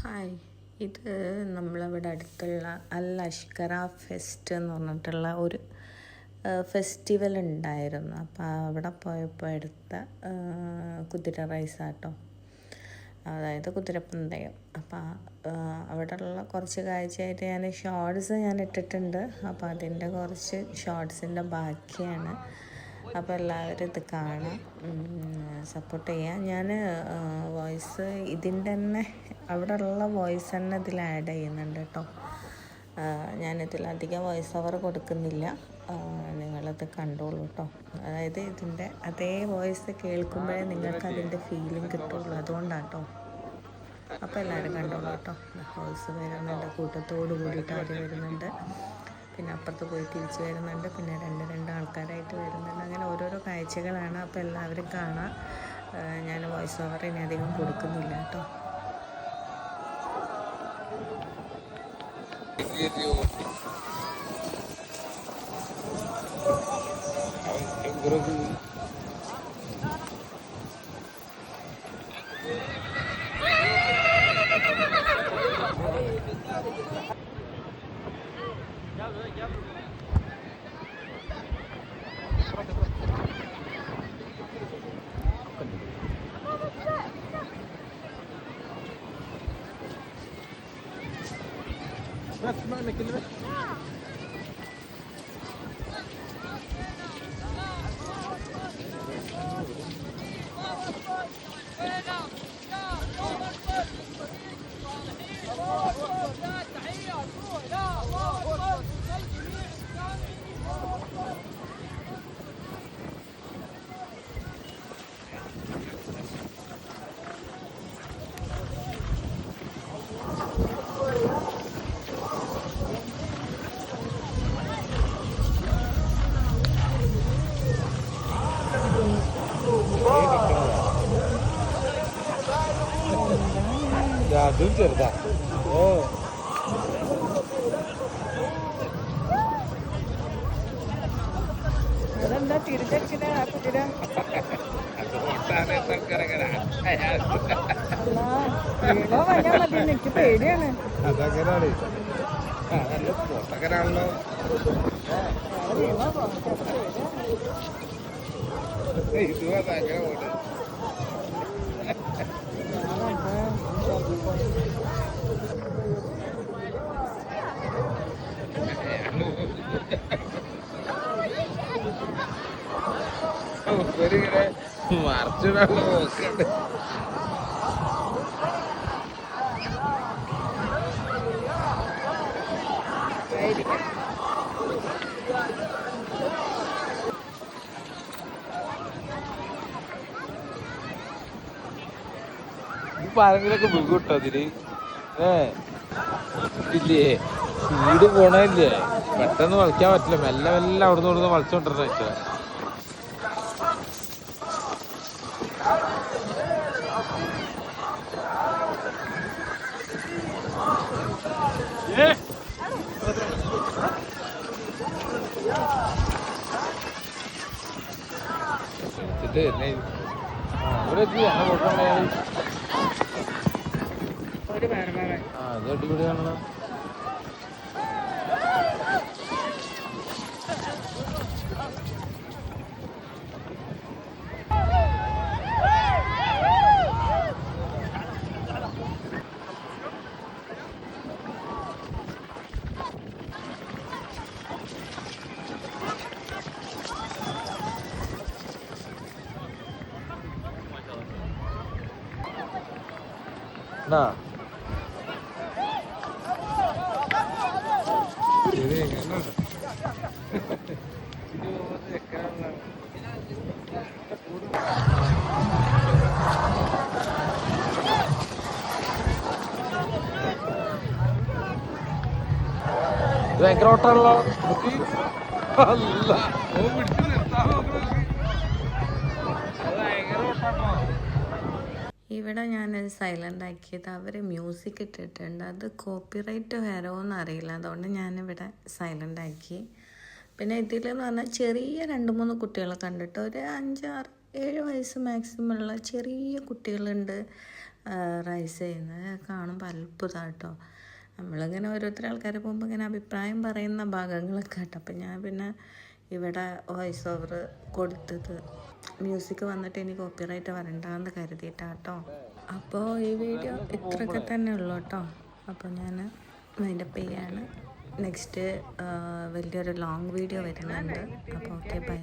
Hi, ഇത് നമ്മളിവിടെ അടുത്തുള്ള അൽ അഷ്കറ ഫെസ്റ്റ് എന്ന് പറഞ്ഞിട്ടുള്ള ഒരു ഫെസ്റ്റിവൽ ഉണ്ടായിരുന്നു. അപ്പോൾ അവിടെ പോയപ്പോൾ എടുത്ത കുതിര റൈസാട്ടോ, അതായത് കുതിരപ്പന്തയം. അപ്പോൾ അവിടെയുള്ള കുറച്ച് കാഴ്ചയായിട്ട് ഞാൻ ഇട്ടിട്ടുണ്ട്. അപ്പോൾ അതിൻ്റെ കുറച്ച് ഷോർട്സിൻ്റെ ബാക്കിയാണ്. അപ്പോൾ എല്ലാവരും ഇത് കാണാം, സപ്പോർട്ട് ചെയ്യാം. ഞാൻ വോയിസ് ഇതിൻ്റെ തന്നെ അവിടെയുള്ള വോയിസ് തന്നെ ഇതിൽ ആഡ് ചെയ്യുന്നുണ്ട് കേട്ടോ. ഞാനിതിലധികം വോയിസ് ഓവർ കൊടുക്കുന്നില്ല, നിങ്ങളത് കണ്ടോളൂ കേട്ടോ. അതായത് ഇതിൻ്റെ അതേ വോയിസ് കേൾക്കുമ്പോഴേ നിങ്ങൾക്ക് അതിൻ്റെ ഫീലിംഗ് കിട്ടുള്ളൂ, അതുകൊണ്ടാണ് കേട്ടോ. അപ്പോൾ എല്ലാവരും കണ്ടോളൂ കേട്ടോ. വോയിസ് വരുന്നുണ്ട്, കൂട്ടത്തോട് കൂടിയിട്ട് അവർ വരുന്നുണ്ട്, പിന്നെ അപ്പുറത്ത് പോയി തിരിച്ച് വരുന്നുണ്ട്, പിന്നെ രണ്ട് ആൾക്കാരായിട്ട് വരുന്നുണ്ട്. അങ്ങനെ ഓരോരോ കാഴ്ചകളാണ്. അപ്പോൾ എല്ലാവരും കാണാം. ഞാൻ വോയിസ് ഓവർ ഇനി അധികം കൊടുക്കുന്നില്ല കേട്ടോ. اسمعنا كلمة അതും ചെറുതാ. അതെന്താ തിരിച്ചടിച്ചിട്ട് ആ കുതിര? എനിക്ക് പേടിയാണ്. അതങ്ങനാണ്, നല്ല പൊട്ടക്കനാണല്ലോ. ഇത് അങ്ങനെ പോട്ടെ. ഒരിങ്ങനെ മറിച്ചിടാൻ നോക്കണ്ട്. ഇപ്പൊ ആരെങ്കിലൊക്കെ വീട്ടോ അതില് ഇല്ലേ? സ്പീഡ് പോണില്ലേ, പെട്ടെന്ന് വലിക്കാൻ പറ്റില്ല. മെല്ലെ അവിടുന്ന് ഇവിടുന്ന് വലിച്ചോണ്ടിരുന്ന വെച്ചാ ഇവിടെ അത് അടിപൊളിയാണല്ലോ. ഭയങ്കര ഓട്ടമാണല്ലോ. അല്ല പിടിച്ചു നിർത്താൻ ഇവിടെ ഞാനത് സൈലൻ്റ് ആക്കിയത് അവർ മ്യൂസിക് ഇട്ടിട്ടുണ്ട്. അത് കോപ്പിറൈറ്റ് വരുമോയെന്ന് അറിയില്ല, അതുകൊണ്ട് ഞാനിവിടെ സൈലൻ്റ് ആക്കി. പിന്നെ ഇതിലെന്ന് പറഞ്ഞാൽ ചെറിയ 2-3 കുട്ടികളെ കണ്ടിട്ട്, ഒരു 5-6-7 വയസ്സ് മാക്സിമം ഉള്ള ചെറിയ കുട്ടികളുണ്ട്. റൈസ് ചെയ്യുന്നത് കാണുമ്പോൾ അത്ഭുതമാണ് കേട്ടോ. നമ്മളിങ്ങനെ ഓരോരുത്തർ ആൾക്കാർ പോകുമ്പോൾ ഇങ്ങനെ അഭിപ്രായം പറയുന്ന ഭാഗങ്ങളൊക്കെ കേട്ടോ. അപ്പം ഞാൻ പിന്നെ ഇവിടെ വോയിസ് ഓവർ കൊടുത്തത് മ്യൂസിക് വന്നിട്ട് എനിക്ക് കോപ്പിറൈറ്റ് വരണ്ടെന്ന് കരുതിയിട്ടാട്ടോ. അപ്പോൾ ഈ വീഡിയോ ഇത്രയൊക്കെ തന്നെ ഉള്ളൂ കേട്ടോ. അപ്പോൾ ഞാൻ മൈൻഡപ്പ് ചെയ്യാണ്. നെക്സ്റ്റ് വലിയൊരു ലോങ് വീഡിയോ വരുന്നുണ്ട്. അപ്പോൾ ഓക്കെ, ബൈ.